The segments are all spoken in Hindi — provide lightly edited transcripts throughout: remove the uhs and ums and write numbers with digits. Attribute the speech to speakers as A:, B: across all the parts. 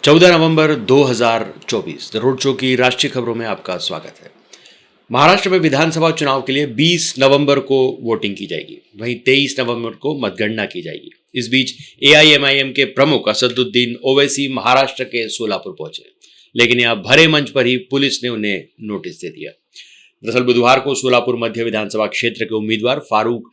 A: 14 नवंबर 2024 द रोड शो की राष्ट्रीय खबरों में आपका स्वागत है। महाराष्ट्र में विधानसभा चुनाव के लिए 20 नवंबर को वोटिंग की जाएगी, वहीं 23 नवंबर को मतगणना की जाएगी। इस बीच एआईएमआईएम के प्रमुख असदुद्दीन ओवैसी महाराष्ट्र के सोलापुर पहुंचे, लेकिन यहां भरे मंच पर ही पुलिस ने उन्हें नोटिस दे दिया। दरअसल बुधवार को सोलापुर मध्य विधानसभा क्षेत्र के उम्मीदवार फारूक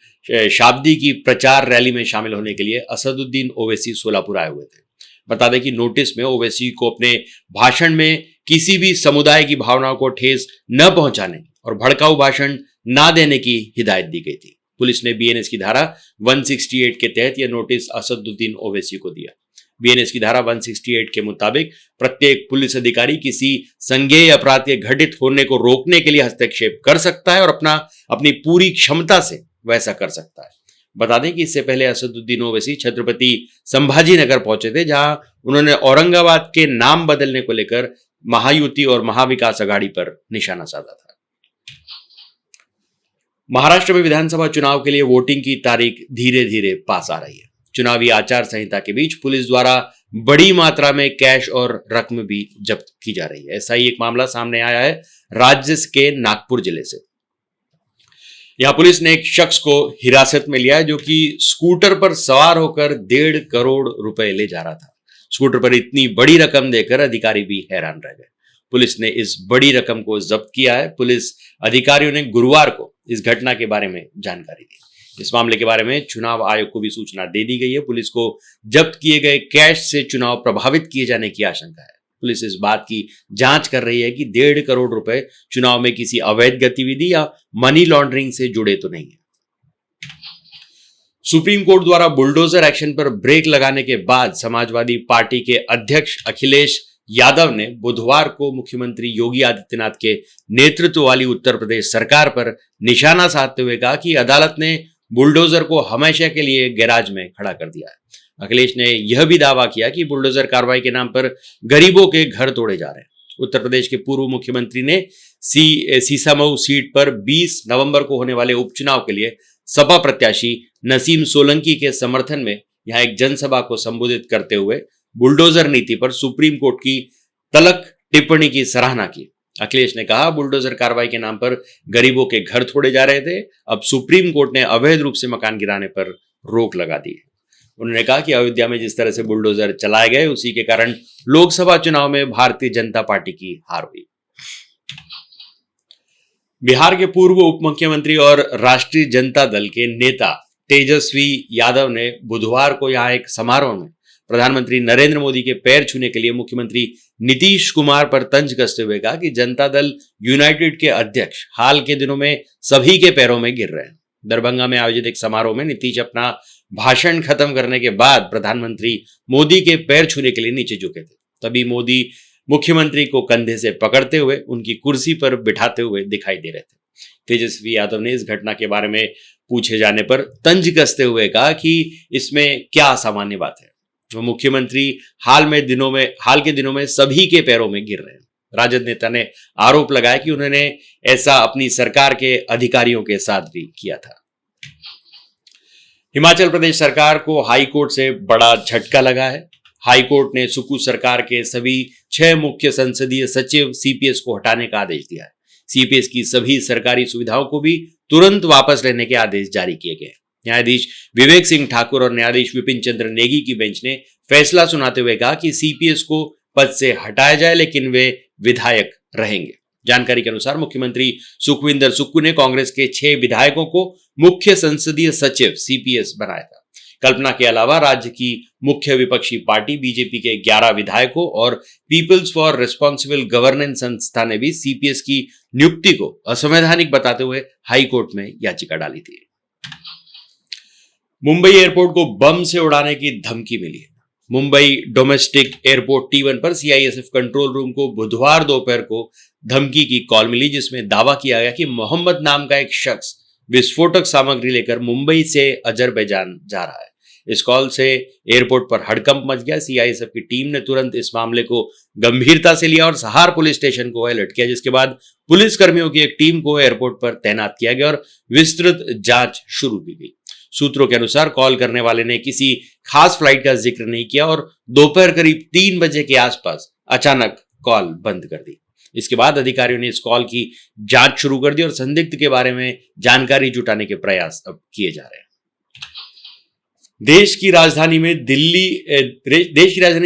A: शाब्दी की प्रचार रैली में शामिल होने के लिए असदुद्दीन ओवैसी सोलापुर आए हुए थे। बता दें कि नोटिस में ओवैसी को अपने भाषण में किसी भी समुदाय की भावनाओं को ठेस न पहुंचाने और भड़काऊ भाषण न देने की हिदायत दी गई थी। पुलिस ने बीएनएस की धारा 168 के तहत यह नोटिस असदुद्दीन ओवैसी को दिया। बीएनएस की धारा 168 के मुताबिक प्रत्येक पुलिस अधिकारी किसी संज्ञेय अपराध के घटित होने को रोकने के लिए हस्तक्षेप कर सकता है और अपनी पूरी क्षमता से वैसा कर सकता है। बता दें कि इससे पहले असदुद्दीन ओवैसी छत्रपति संभाजी नगर पहुंचे थे, जहां उन्होंने औरंगाबाद के नाम बदलने को लेकर महायुति और महाविकास आघाड़ी पर निशाना साधा था। महाराष्ट्र में विधानसभा चुनाव के लिए वोटिंग की तारीख धीरे धीरे पास आ रही है। चुनावी आचार संहिता के बीच पुलिस द्वारा बड़ी मात्रा में कैश और रकम भी जब्त की जा रही है। ऐसा ही एक मामला सामने आया है राज्य के नागपुर जिले से। यहां पुलिस ने एक शख्स को हिरासत में लिया है, जो कि स्कूटर पर सवार होकर 1.5 करोड़ रुपए ले जा रहा था। स्कूटर पर इतनी बड़ी रकम देखकर अधिकारी भी हैरान रह गए। पुलिस ने इस बड़ी रकम को जब्त किया है। पुलिस अधिकारियों ने गुरुवार को इस घटना के बारे में जानकारी दी। इस मामले के बारे में चुनाव आयोग को भी सूचना दे दी गई है। पुलिस को जब्त किए गए कैश से चुनाव प्रभावित किए जाने की आशंका है। पुलिस इस बात की जांच कर रही है कि 1.5 करोड़ रुपए चुनाव में किसी अवैध गतिविधि या मनी लॉन्ड्रिंग से जुड़े तो नहीं है। सुप्रीम कोर्ट द्वारा बुलडोजर एक्शन पर ब्रेक लगाने के बाद समाजवादी पार्टी के अध्यक्ष अखिलेश यादव ने बुधवार को मुख्यमंत्री योगी आदित्यनाथ के नेतृत्व वाली उत्तर प्रदेश सरकार पर निशाना साधते हुए कहा कि अदालत ने बुलडोजर को हमेशा के लिए गैराज में खड़ा कर दिया है। अखिलेश ने यह भी दावा किया कि बुलडोजर कार्रवाई के नाम पर गरीबों के घर तोड़े जा रहे हैं। उत्तर प्रदेश के पूर्व मुख्यमंत्री ने सीसामऊ सीट पर 20 नवंबर को होने वाले उपचुनाव के लिए सपा प्रत्याशी नसीम सोलंकी के समर्थन में यहां एक जनसभा को संबोधित करते हुए बुलडोजर नीति पर सुप्रीम कोर्ट की तल्ख टिप्पणी की सराहना की। अखिलेश ने कहा, बुलडोजर कार्रवाई के नाम पर गरीबों के घर तोड़े जा रहे थे, अब सुप्रीम कोर्ट ने अवैध रूप से मकान गिराने पर रोक लगा दी है। उन्होंने कहा कि अयोध्या में जिस तरह से बुलडोजर चलाए गए, उसी के कारण लोकसभा चुनाव में भारतीय जनता पार्टी की हार हुई। बिहार के पूर्व उप मुख्यमंत्री और राष्ट्रीय जनता दल के नेता तेजस्वी यादव ने बुधवार को यहां एक समारोह में प्रधानमंत्री नरेंद्र मोदी के पैर छूने के लिए मुख्यमंत्री नीतीश कुमार पर तंज कसते हुए कहा कि जनता दल यूनाइटेड के अध्यक्ष हाल के दिनों में सभी के पैरों में गिर रहे हैं। दरभंगा में आयोजित एक समारोह में नीतीश अपना भाषण खत्म करने के बाद प्रधानमंत्री मोदी के पैर छूने के लिए नीचे झुके थे। तभी मोदी मुख्यमंत्री को कंधे से पकड़ते हुए उनकी कुर्सी पर बिठाते हुए दिखाई दे रहे थे। तेजस्वी यादव ने इस घटना के बारे में पूछे जाने पर तंज कसते हुए कहा कि इसमें क्या असामान्य बात है। वो मुख्यमंत्री हाल के दिनों में सभी के पैरों में गिर रहे हैं। राजद नेता ने आरोप लगाया कि उन्होंने ऐसा अपनी सरकार के अधिकारियों के साथ भी किया था। हिमाचल प्रदेश सरकार को हाई कोर्ट से बड़ा झटका लगा है। हाई कोर्ट ने सुक्खू सरकार के सभी 6 मुख्य संसदीय सचिव सीपीएस को हटाने का आदेश दिया है। सीपीएस की सभी सरकारी सुविधाओं को भी तुरंत वापस लेने के आदेश जारी किए गए। न्यायाधीश विवेक सिंह ठाकुर और न्यायाधीश विपिन चंद्र नेगी की बेंच ने फैसला सुनाते हुए कहा कि सीपीएस को पद से हटाया जाए, लेकिन वे विधायक रहेंगे। जानकारी के अनुसार मुख्यमंत्री सुखविंदर सुक्खू ने कांग्रेस के 6 विधायकों को मुख्य संसदीय सचिव सीपीएस बनाया था। कल्पना के अलावा राज्य की मुख्य विपक्षी पार्टी बीजेपी के 11 विधायकों और पीपल्स फॉर रिस्पॉन्सिबल गवर्नेंस संस्था ने भी सीपीएस की नियुक्ति को असंवैधानिक बताते हुए हाई कोर्ट में याचिका डाली थी। मुंबई एयरपोर्ट को बम से उड़ाने की धमकी मिली है। मुंबई डोमेस्टिक एयरपोर्ट T1 पर सीआईएसएफ कंट्रोल रूम को बुधवार दोपहर को धमकी की कॉल मिली, जिसमें दावा किया गया कि मोहम्मद नाम का एक शख्स विस्फोटक सामग्री लेकर मुंबई से अजरबैजान जा रहा है। इस कॉल से एयरपोर्ट पर हड़कंप मच गया। सीआईएसएफ की टीम ने तुरंत इस मामले को गंभीरता से लिया और सहार पुलिस स्टेशन को अलर्ट किया, जिसके बाद पुलिस कर्मियों की एक टीम को एयरपोर्ट पर तैनात किया गया और विस्तृत जांच शुरू की गई। सूत्रों के अनुसार कॉल करने वाले ने किसी खास फ्लाइट का जिक्र नहीं किया और दोपहर करीब 3 बजे के आसपास अचानक कॉल बंद कर दी। इसके बाद अधिकारियों ने इस कॉल की जांच शुरू कर दी और संदिग्ध के बारे में जानकारी जुटाने के प्रयास अब किए जा रहे हैं। देश की राजधानी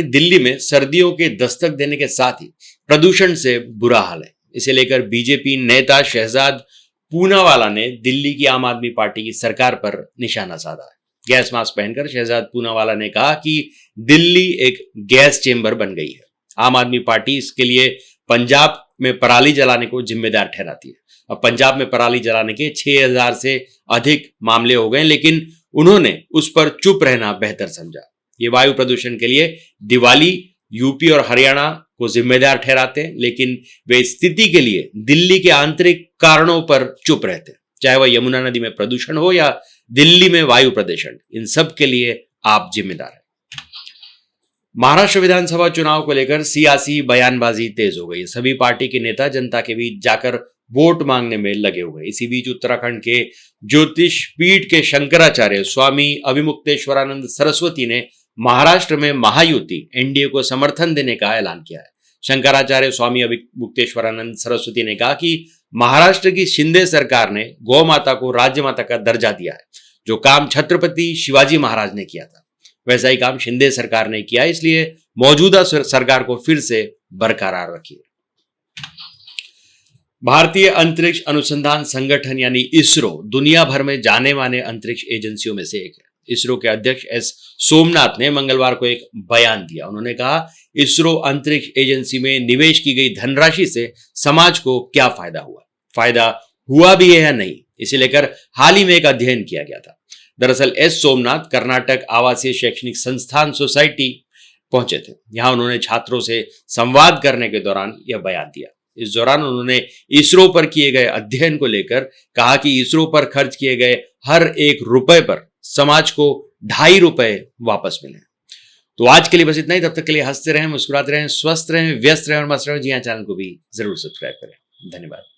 A: दिल्ली में सर्दियों के दस्तक देने के साथ ही प्रदूषण से बुरा हाल है। इसे लेकर बीजेपी नेता शहजाद पूनावाला ने दिल्ली की आम आदमी पार्टी की सरकार पर निशाना साधा है। गैस मास्क पहनकर शहजाद पूनावाला ने कहा कि दिल्ली एक गैस चेंबर बन गई है। आम आदमी पार्टी इसके लिए पंजाब में पराली जलाने को जिम्मेदार ठहराती है। अब पंजाब में पराली जलाने के 6000 से अधिक मामले हो गए, लेकिन उन्होंने उस पर चुप रहना बेहतर समझा। ये वायु प्रदूषण के लिए दिवाली यूपी और हरियाणा को जिम्मेदार ठहराते हैं, लेकिन वे स्थिति के लिए दिल्ली के आंतरिक कारणों पर चुप रहते हैं। चाहे वह यमुना नदी में प्रदूषण हो या दिल्ली में वायु प्रदूषण, इन सब के लिए आप जिम्मेदार हैं। महाराष्ट्र विधानसभा चुनाव को लेकर सियासी बयानबाजी तेज हो गई। सभी पार्टी के नेता जनता के बीच जाकर वोट मांगने में लगे हुए। इसी बीच उत्तराखंड के ज्योतिष पीठ के शंकराचार्य स्वामी अभिमुक्तेश्वरानंद सरस्वती ने महाराष्ट्र में महायुति एनडीए को समर्थन देने का ऐलान किया है। शंकराचार्य स्वामी अभिमुक्तेश्वरानंद सरस्वती ने कहा कि महाराष्ट्र की शिंदे सरकार ने गौ माता को राज्य माता का दर्जा दिया है। जो काम छत्रपति शिवाजी महाराज ने किया था, वैसा ही काम शिंदे सरकार ने किया, इसलिए मौजूदा सरकार को फिर से बरकरार रखिए। भारतीय अंतरिक्ष अनुसंधान संगठन यानी इसरो दुनिया भर में जाने माने अंतरिक्ष एजेंसियों में से एक है। इसरो के अध्यक्ष एस सोमनाथ ने मंगलवार को एक बयान दिया। उन्होंने कहा, इसरो अंतरिक्ष एजेंसी में निवेश की गई धनराशि से समाज को क्या फायदा हुआ भी है या नहीं, इसे लेकर हाल ही में एक अध्ययन किया गया था। दरअसल एस सोमनाथ कर्नाटक आवासीय शैक्षणिक संस्थान सोसाइटी पहुंचे थे। यहां उन्होंने छात्रों से संवाद करने के दौरान यह बयान दिया। इस दौरान उन्होंने इसरो पर किए गए अध्ययन को लेकर कहा कि इसरो पर खर्च किए गए हर एक रुपए पर समाज को 2.5 रुपए वापस मिले। तो आज के लिए बस इतना ही। तब तक के लिए हंसते रहें, मुस्कुराते रहें, स्वस्थ रहें, व्यस्त रहें और मस्त रहें। जी हाँ, चैनल को भी जरूर सब्सक्राइब करें। धन्यवाद।